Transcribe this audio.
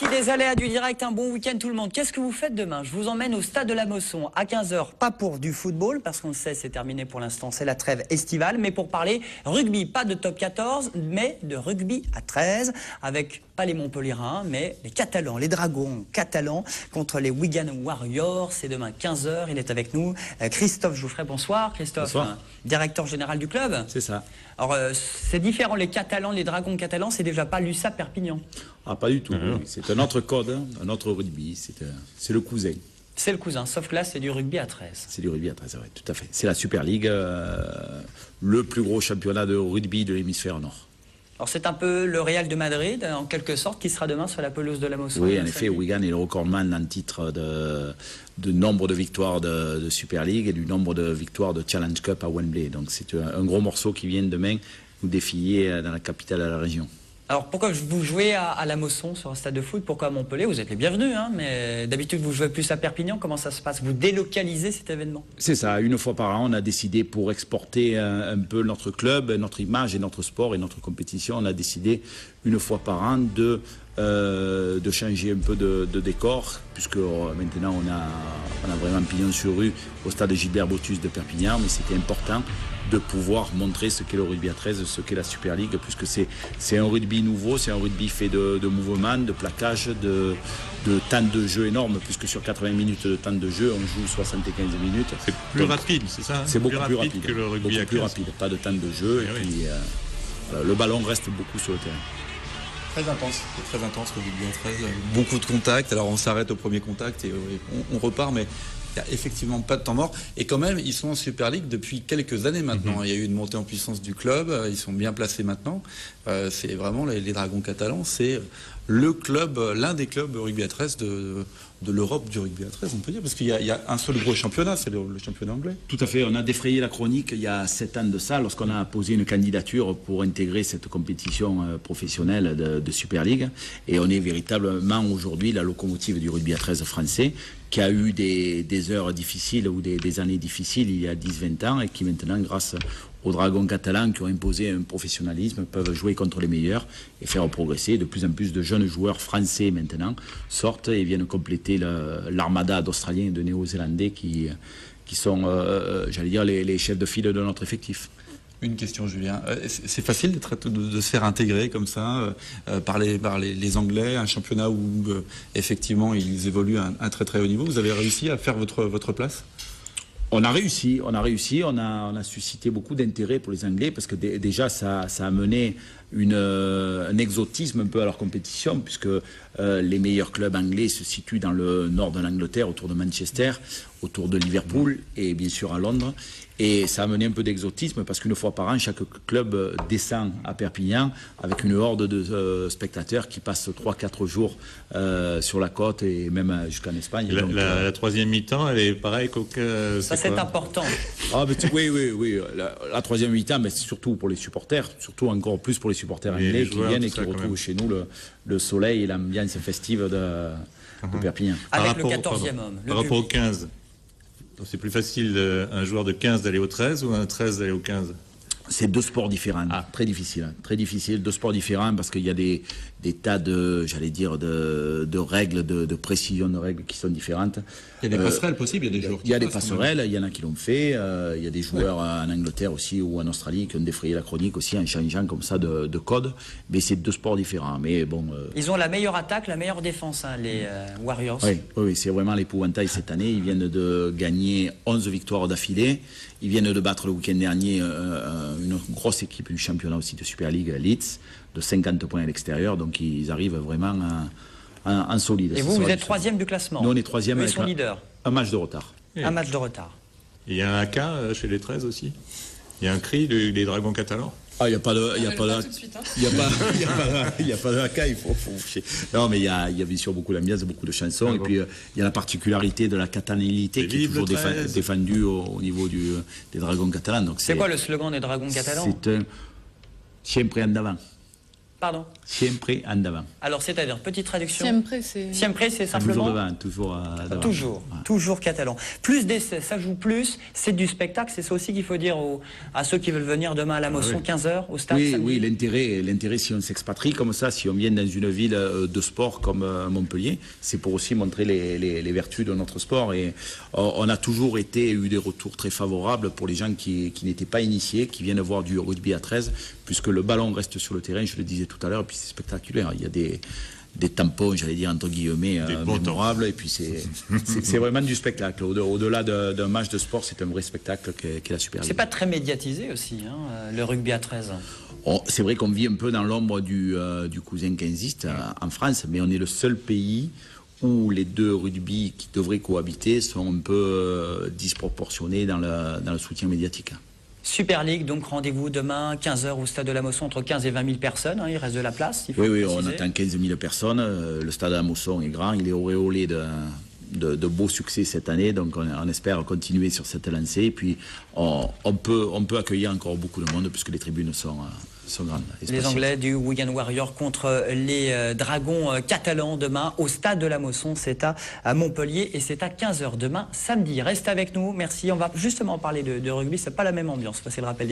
Des aléas du direct, un bon week-end tout le monde. Qu'est-ce que vous faites demain? Je vous emmène au stade de la Mosson à 15 h, pas pour du football, parce qu'on le sait, c'est terminé pour l'instant, c'est la trêve estivale, mais pour parler rugby, pas de top 14, mais de rugby à 13, avec pas les Montpellierins, mais les Catalans, les Dragons catalans contre les Wigan Warriors. C'est demain 15 h, il est avec nous. Christophe Jouffret, bonsoir. Christophe, bonsoir. Directeur général du club. C'est ça. Alors, c'est différent, les Catalans, les Dragons catalans, c'est déjà pas l'USAP Perpignan. Ah, pas du tout. C'est un autre code, hein, un autre rugby. C'est le cousin. C'est le cousin, sauf que là, c'est du rugby à 13. C'est du rugby à 13, oui, tout à fait. C'est la Super League, le plus gros championnat de rugby de l'hémisphère nord. Alors c'est un peu le Real de Madrid, en quelque sorte, qui sera demain sur la pelouse de la Mosson. Oui, en effet, Wigan est le recordman en titre de nombre de victoires de Super League et du nombre de victoires de Challenge Cup à Wembley. Donc c'est un gros morceau qui vient demain nous défier dans la capitale de la région. Alors pourquoi vous jouez à la Mosson sur un stade de foot? Pourquoi à Montpellier? Vous êtes les bienvenus, hein, mais d'habitude vous jouez plus à Perpignan. Comment ça se passe? Vous délocalisez cet événement? C'est ça, une fois par an on a décidé, pour exporter un peu notre club, notre image et notre sport et notre compétition, on a décidé une fois par an de changer un peu de décor, puisque maintenant on a vraiment pignon sur rue au stade Gilbert Botus de Perpignan, mais c'était important de pouvoir montrer ce qu'est le rugby à 13, ce qu'est la Super League, puisque c'est un rugby nouveau, c'est un rugby fait de mouvements, de plaquages, de temps de jeu énorme, puisque sur 80 minutes de temps de jeu, on joue 75 minutes. C'est plus rapide, c'est ça? C'est beaucoup plus rapide que le rugby à 15. Pas de temps de jeu, et puis le ballon reste beaucoup sur le terrain. Très intense, c'est très intense le rugby à 13. Beaucoup de contacts, alors on s'arrête au premier contact et on repart, mais il n'y a effectivement pas de temps mort. Et quand même, ils sont en Super League depuis quelques années maintenant. Il y a eu une montée en puissance du club, ils sont bien placés maintenant. C'est vraiment les Dragons catalans, c'est le club, l'un des clubs rugby à 13 de l'Europe du rugby à 13, on peut dire, parce qu'il y a un seul gros championnat, c'est le championnat anglais. Tout à fait, on a défrayé la chronique il y a 7 ans de ça, lorsqu'on a posé une candidature pour intégrer cette compétition professionnelle de Super League, et on est véritablement aujourd'hui la locomotive du rugby à 13 français, qui a eu des heures difficiles ou des années difficiles il y a 10-20 ans, et qui maintenant, grâce aux Dragons catalans qui ont imposé un professionnalisme, peuvent jouer contre les meilleurs et faire progresser. De plus en plus de jeunes joueurs français maintenant sortent et viennent compléter l'armada d'Australiens et de Néo-Zélandais qui sont, j'allais dire, les chefs de file de notre effectif. Une question, Julien. C'est facile de se faire intégrer comme ça par les Anglais, un championnat où effectivement ils évoluent à un très très haut niveau. Vous avez réussi à faire votre place? On a réussi, on a suscité beaucoup d'intérêt pour les Anglais, parce que déjà ça a amené un exotisme un peu à leur compétition, puisque les meilleurs clubs anglais se situent dans le nord de l'Angleterre, autour de Manchester, autour de Liverpool et bien sûr à Londres. Et ça a amené un peu d'exotisme, parce qu'une fois par an, chaque club descend à Perpignan avec une horde de spectateurs qui passent 3-4 jours sur la côte et même jusqu'en Espagne. La troisième mi-temps, elle est pareille qu'aucun... Ça, c'est important. Ah, mais oui. La troisième mi-temps, mais c'est surtout pour les supporters, surtout encore plus pour les supporters anglais qui viennent et qui retrouvent chez nous le soleil et l'ambiance festive de Perpignan. Avec le 14e homme. Par rapport au 15, c'est plus facile un joueur de 15 d'aller au 13 ou un 13 d'aller au 15? C'est deux sports différents, très difficile, deux sports différents, parce qu'il y a des tas de, j'allais dire, de règles, de précision de règles qui sont différentes. Il y a des passerelles possibles, il y a des joueurs qui Il y a des passerelles, il y en a qui l'ont fait, il y a des joueurs en Angleterre aussi ou en Australie qui ont défrayé la chronique aussi en changeant comme ça de code, mais c'est deux sports différents. Mais bon, ils ont la meilleure attaque, la meilleure défense, hein, les Warriors. Oui, c'est vraiment l'épouvantail cette année. Ils viennent de gagner 11 victoires d'affilée. Ils viennent de battre le week-end dernier une grosse équipe du championnat aussi de Super League, Leeds, de 50 points à l'extérieur. Donc ils arrivent vraiment en solide. Et vous êtes troisième du classement? Nous, on est troisième avec leader. Un match de retard. Un match de retard. Il y a un cas chez les 13 aussi? Il y a un cri des Dragons catalans? Ah, il n'y a pas de... Il n'y a pas de haka, il faut... Non, mais il y a bien sûr beaucoup d'ambiance, beaucoup de chansons. Et puis, il y a la particularité de la catalanité qui est toujours défendue au niveau des Dragons catalans. C'est quoi le slogan des Dragons catalans? C'est un siempre en avant. Pardon? Siempre andavant. Alors, c'est-à-dire, petite traduction. Siempre, c'est simplement. Toujours devant, toujours devant. Toujours catalan. Plus d'essais, ça joue plus, c'est du spectacle, c'est ça aussi qu'il faut dire à ceux qui veulent venir demain à la Mosson, 15h, au stade. Oui, l'intérêt, si on s'expatrie comme ça, si on vient dans une ville de sport comme Montpellier, c'est pour aussi montrer les vertus de notre sport. Et on a toujours eu des retours très favorables pour les gens qui n'étaient pas initiés, qui viennent voir du rugby à 13, puisque le ballon reste sur le terrain, je le disais tout à l'heure, et puis c'est spectaculaire. Il y a des tampons, j'allais dire entre guillemets, mémorables, et puis c'est vraiment du spectacle. Au-delà d'un match de sport, c'est un vrai spectacle qu'est la Super League. C'est pas très médiatisé aussi, hein, le rugby à 13. C'est vrai qu'on vit un peu dans l'ombre du cousin quinziste en France, mais on est le seul pays où les deux rugby qui devraient cohabiter sont un peu disproportionnés dans le soutien médiatique. Super League, donc rendez-vous demain 15h au stade de la Mosson, entre 15 et 20 000 personnes, hein, il reste de la place. Oui, on attend 15 000 personnes, le stade de la Mosson est grand, il est auréolé de beaux succès cette année, donc on espère continuer sur cette lancée, et puis on peut accueillir encore beaucoup de monde puisque les tribunes sont grandes. Les Anglais du Wigan Warrior contre les Dragons catalans demain au stade de la Mosson, c'est à Montpellier et c'est à 15h demain samedi. Reste avec nous, merci, on va justement parler de rugby, c'est pas la même ambiance, c'est le rappel.